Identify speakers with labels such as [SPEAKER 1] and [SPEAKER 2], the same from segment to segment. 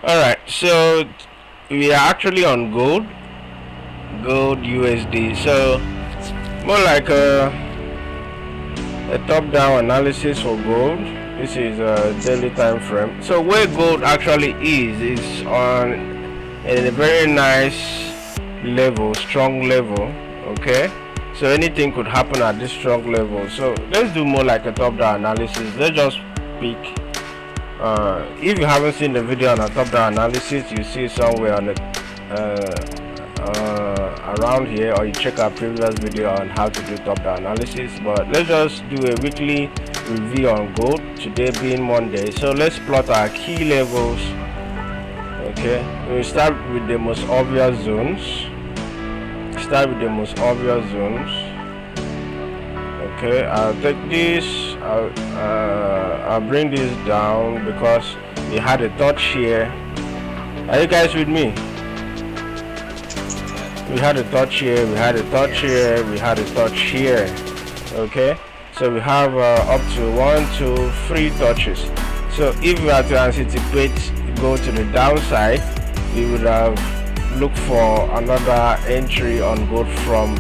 [SPEAKER 1] All right, so we are actually on gold USD. So more like a top-down analysis for gold. This is a daily time frame. So where gold actually is on in a very nice level, strong level. Okay, so anything could happen at this strong level. So let's do more like a top-down analysis. Let's just pick. If you haven't seen the video on a top-down analysis, you see somewhere on the around here, or you check our previous video on how to do top-down analysis. But let's just do a weekly review on gold, today being Monday. So let's plot our key levels. Okay, we'll start with the most obvious zones. Okay, I'll take this, I'll bring this down because we had a touch here. Are you guys with me? We had a touch here, we had a touch here, we had a touch here. Okay, so we have up to 1, 2, 3 touches. So if we are to anticipate go to the downside, we would have looked for another entry on gold from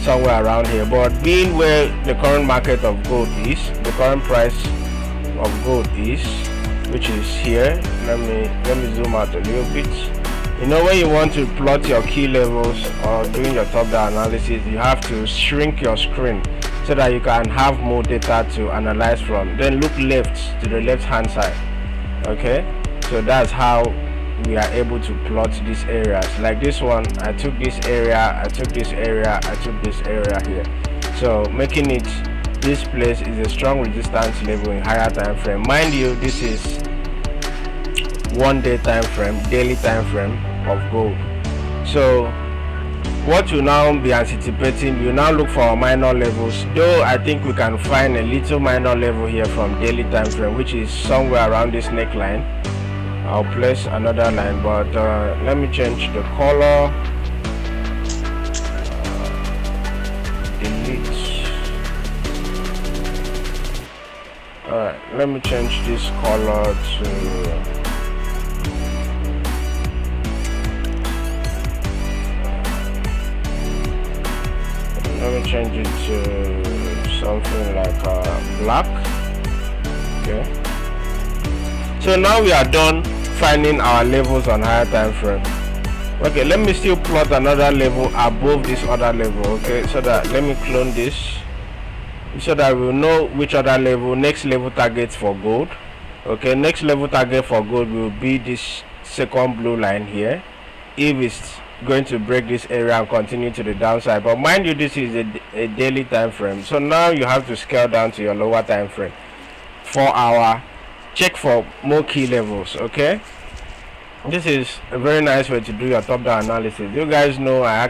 [SPEAKER 1] somewhere around here. But being where the current market of gold is, the current price of gold is, which is here. Let me zoom out a little bit. You know, when you want to plot your key levels or doing your top-down analysis, you have to shrink your screen so that you can have more data to analyze from. Then look left to the left-hand side. Okay, so that's how we are able to plot these areas. Like this one, I took this area, I took this area, I took this area here. So making it, this place is a strong resistance level in higher time frame. Mind you, this is 1 day time frame, daily time frame of gold. So what you now be anticipating, you now look for minor levels, though I think we can find a little minor level here from daily time frame, which is somewhere around this neckline. I'll place another line, but let me change the color. Delete. Alright, let me change this color to something like black. Okay, so now we are done finding our levels on higher time frame. Okay, let me still plot another level above this other level. Okay, so that let me clone this so that we'll know which other level, next level targets for gold. Okay, next level target for gold will be this second blue line here, if it's going to break this area and continue to the downside. But mind you, this is a daily time frame, so now you have to scale down to your lower time frame, 4 hour, check for more key levels. Okay, this is a very nice way to do your top-down analysis. You guys know I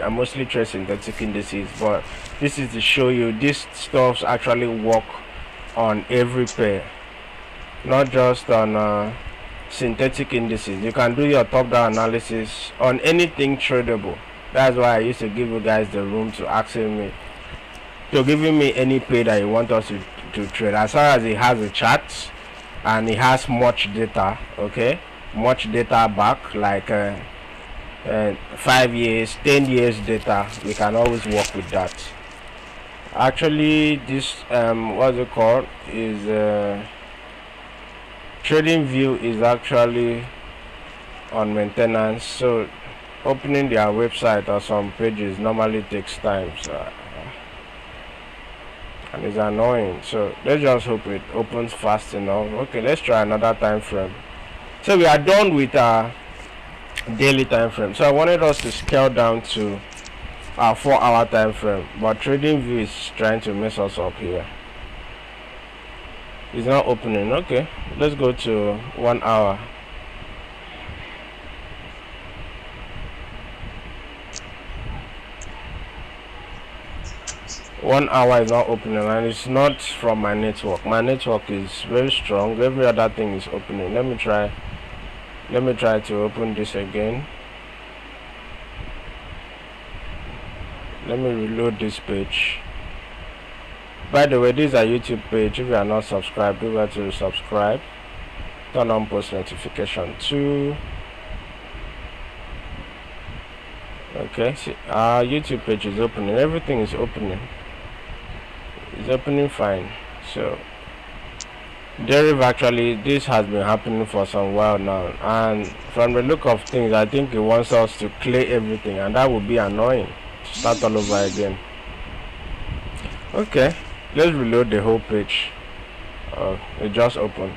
[SPEAKER 1] mostly trade synthetic indices, but this is to show you these stuffs actually work on every pair, not just on synthetic indices. You can do your top-down analysis on anything tradable. That's why I used to give you guys the room to asking me, to giving me any pair that you want us to trade, as long as it has a chart and it has much data. Okay, much data back, like 5 years, 10 years data. We can always work with that. Actually, this what's it called is Trading View is actually on maintenance, so opening their website or some pages normally takes time, so, and it's annoying. So let's just hope it opens fast enough. Okay, let's try another time frame. So we are done with our daily time frame. So I wanted us to scale down to our 4 hour time frame, but Trading View is trying to mess us up here. It's not opening. Okay, let's go to 1 hour. One hour is not opening, and it's not from my network. My network is very strong. Every other thing is opening. Let me try to open this again. Let me reload this page. By the way, this is a YouTube page. If you are not subscribed, do well to subscribe. Turn on post notification 2. Okay, see, our YouTube page is opening. Everything is opening. It's opening fine. So Deriv, actually this has been happening for some while now, and from the look of things I think it wants us to clear everything, and that would be annoying to start all over again. Okay, let's reload the whole page. It just opened.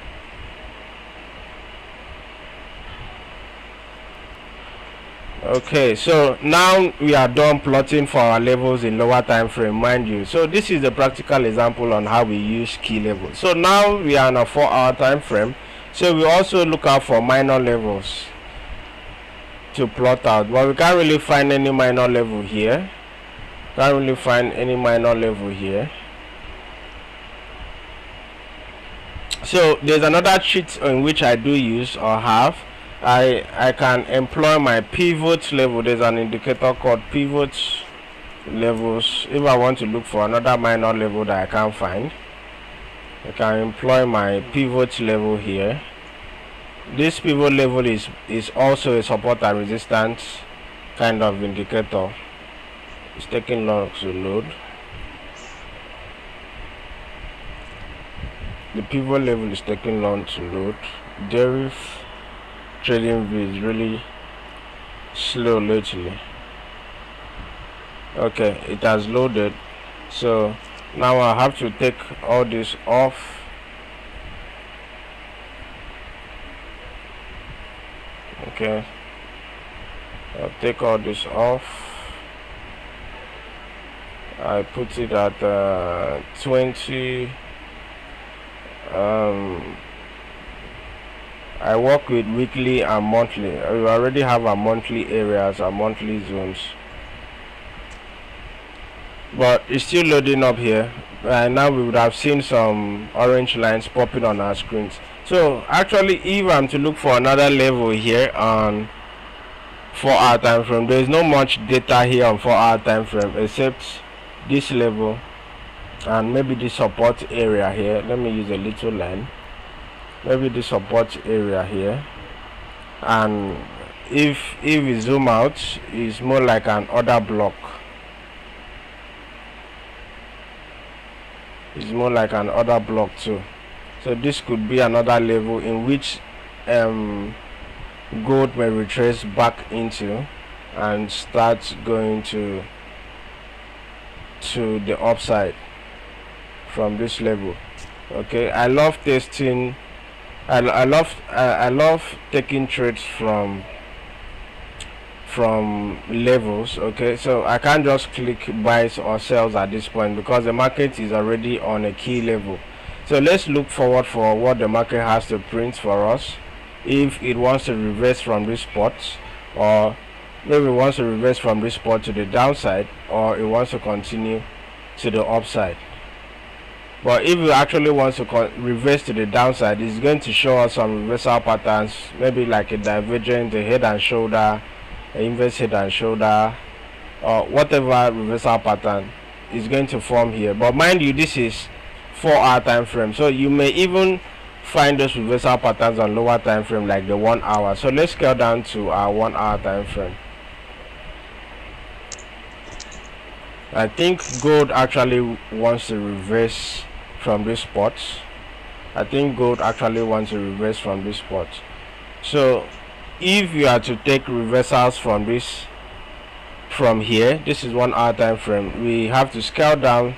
[SPEAKER 1] Okay, so now we are done plotting for our levels in lower time frame, mind you. So this is a practical example on how we use key levels. So now we are on a 4-hour time frame, so we also look out for minor levels to plot out, but we can't really find any minor level here. So there's another cheat in which I do use or have. I can employ my pivot level. There's an indicator called pivot levels. If I want to look for another minor level that I can't find, I can employ my pivot level here. This pivot level is also a support and resistance kind of indicator. It's taking long to load. The pivot level is taking long to load. Deriv trading view is really slow lately. Okay, it has loaded. So now I have to take all this off. Okay, I'll take all this off. I put it at 20. I work with weekly and monthly. We already have our monthly areas, our monthly zones, but it's still loading up here. Now we would have seen some orange lines popping on our screens. So actually, if I'm to look for another level here on 4-hour time frame, there is not much data here on 4-hour time frame except this level and maybe the support area here. Let me use a little line. Maybe the support area here, and if we zoom out, it's more like an order block. It's more like an order block too. So this could be another level in which gold may retrace back into and start going to the upside from this level. Okay, I love testing. I love taking trades from levels. Okay, so I can't just click buys or sells at this point because the market is already on a key level. So let's look forward for what the market has to print for us. If it wants to reverse from this spot, or maybe it wants to reverse from this spot to the downside, or it wants to continue to the upside. But if it actually wants to reverse to the downside, it's going to show us some reversal patterns, maybe like a divergent, a head and shoulder, an inverse head and shoulder, or whatever reversal pattern is going to form here. But mind you, this is 4-hour time frame, so you may even find those reversal patterns on lower time frame like the 1 hour. So let's scale down to our 1-hour time frame. I think gold actually wants to reverse from this spot. So if you are to take reversals from here, this is 1-hour time frame, we have to scale down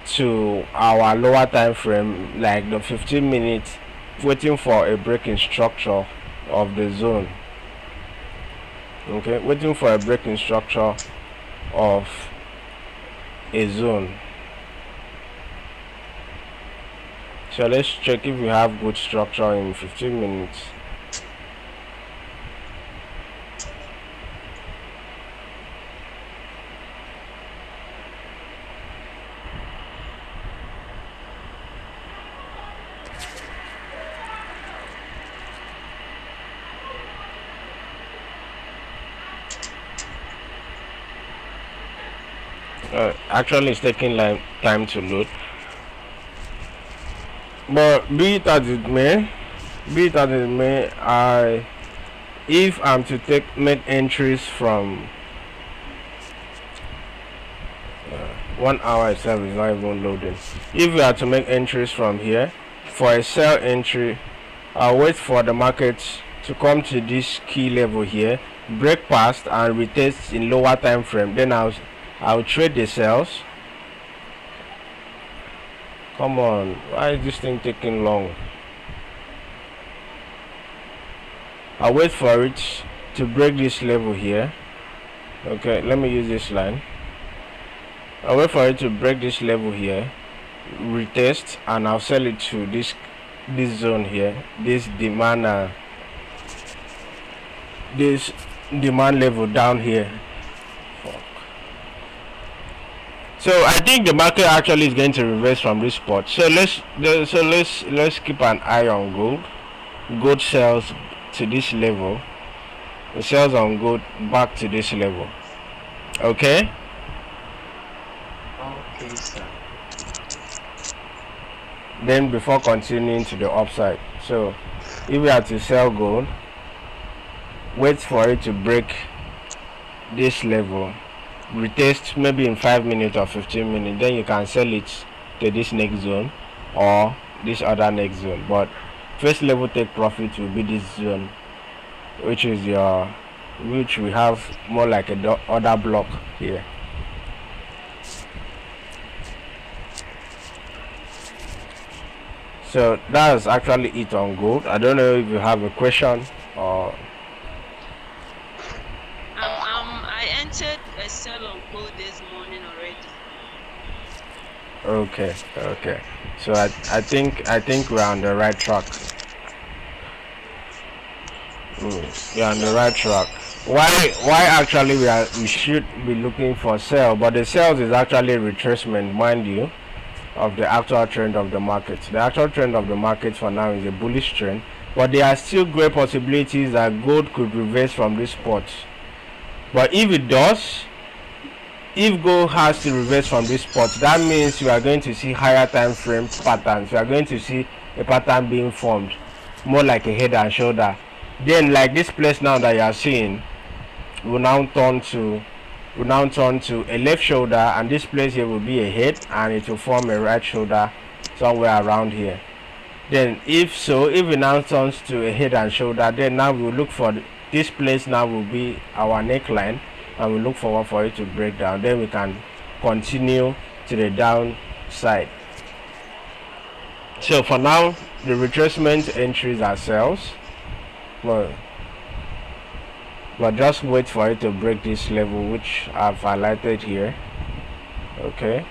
[SPEAKER 1] to our lower time frame, like the 15 minutes, waiting for a break in structure of the zone. Okay, waiting for a break in structure of a zone. So let's check if we have good structure in 15 minutes. Actually it's taking time to load, but be it as it may, be it as it may, if I'm to make entries from 1 hour itself is not even loading. If we are to make entries from here for a sell entry, I'll wait for the market to come to this key level here, break past and retest in lower time frame. Then I'll trade the sells. Come on, why is this thing taking long? I'll wait for it to break this level here. Okay, let me use this line. I'll wait for it to break this level here, retest, and I'll sell it to this zone here, this demand level down here. So I think the market actually is going to reverse from this spot. So let's keep an eye on gold. Gold sells to this level. It sells on gold back to this level. Okay.
[SPEAKER 2] Okay, sir.
[SPEAKER 1] Then before continuing to the upside, so if we are to sell gold, wait for it to break this level, retest maybe in 5 minutes or 15 minutes, then you can sell it to this next zone or this other next zone. But first level take profit will be this zone, which we have more like a other block here. So that's actually it on gold. I don't know if you have a question or.
[SPEAKER 3] I entered a sell on gold this morning already.
[SPEAKER 1] Okay. So I think we're on the right track. We're on the right track. Why actually we should be looking for sell, but the sales is actually retracement, mind you, of the actual trend of the market. The actual trend of the market for now is a bullish trend, but there are still great possibilities that gold could reverse from this spot. But if it does, if gold has to reverse from this spot, that means you are going to see higher time frame patterns. You are going to see a pattern being formed, more like a head and shoulder. Then like this place now that you are seeing will now turn to a left shoulder, and this place here will be a head and it will form a right shoulder somewhere around here. Then if it now turns to a head and shoulder, then now we will look for this place. Now will be our neckline, and we look forward for it to break down. Then we can continue to the downside. So for now, the retracement entries are sells, but just wait for it to break this level, which I've highlighted here. Okay,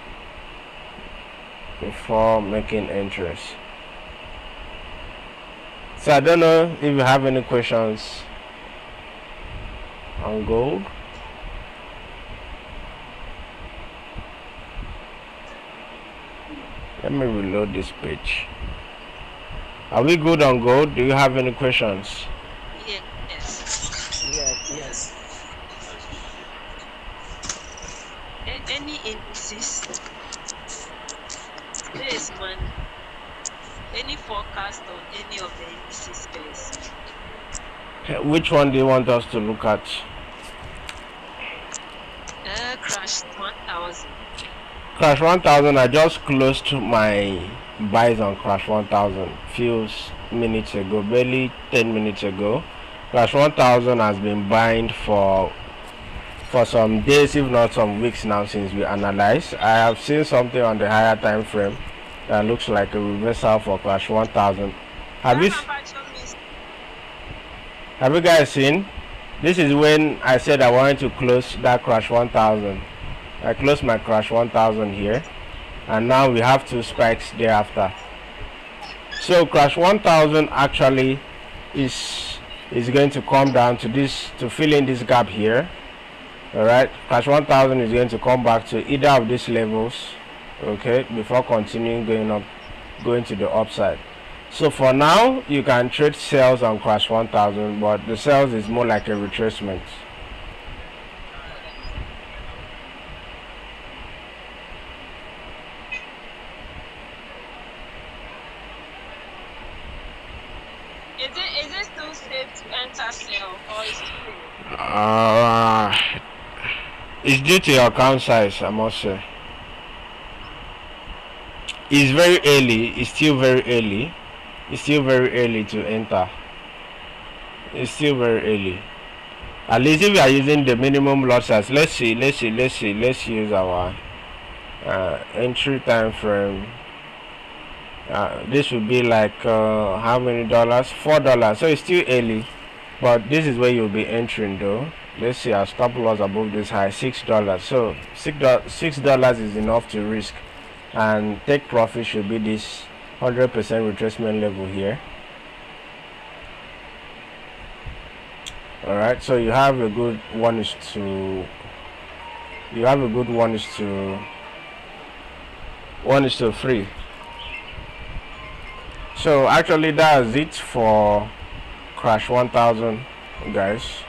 [SPEAKER 1] before making entries. So I don't know if you have any questions on gold. Let me reload this page. Are we good on gold? Do you have any questions?
[SPEAKER 3] Yes. Any indices? There is one. Any forecast on any of the indices, please?
[SPEAKER 1] Which one do you want us to look at?
[SPEAKER 3] Crash 1000.
[SPEAKER 1] Crash 1000. I just closed my buys on Crash 1000 few minutes ago, barely 10 minutes ago. Crash 1000 has been buying for some days, if not some weeks now, since we analyzed. I have seen something on the higher time frame that looks like a reversal for Crash 1000. Have you guys seen? This is when I said I wanted to close that Crash 1000. I closed my Crash 1000 here, and now we have two spikes thereafter. So Crash 1000 actually is going to come down to this, to fill in this gap here. Alright, Crash 1000 is going to come back to either of these levels, okay, before continuing going to the upside. So for now, you can trade sales on Crash 1000, but the sales is more like a retracement. It's due to your account size, I must say. It's very early. It's still very early. It's still very early to enter. It's still very early. At least if we are using the minimum lot size, let's use our entry time frame. This would be like how many dollars? $4. So it's still early, but this is where you'll be entering though. Let's see, our stop loss above this high, $6. So $6 is enough to risk, and take profit should be this 100% retracement level here. All right, so you have a good 1:3. So actually that's it for Crash 1000, guys.